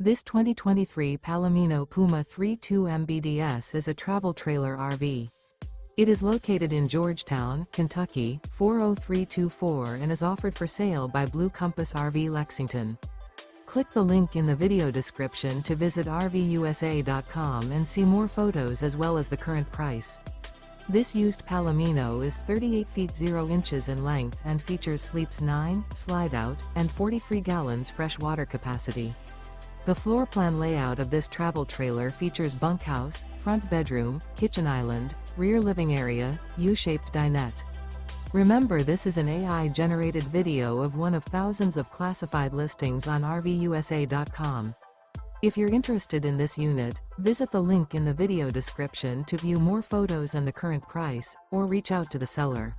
This 2023 Palomino Puma 32 MBDS is a travel trailer RV. It is located in Georgetown, Kentucky, 40324 and is offered for sale by Blue Compass RV Lexington. Click the link in the video description to visit RVUSA.com and see more photos as well as the current price. This used Palomino is 38 feet 0 inches in length and features sleeps 9, slide-out, and 43 gallons fresh water capacity. The floor plan layout of this travel trailer features bunkhouse, front bedroom, kitchen island, rear living area, U-shaped dinette. Remember, this is an AI-generated video of one of thousands of classified listings on RVUSA.com. If you're interested in this unit, visit the link in the video description to view more photos and the current price, or reach out to the seller.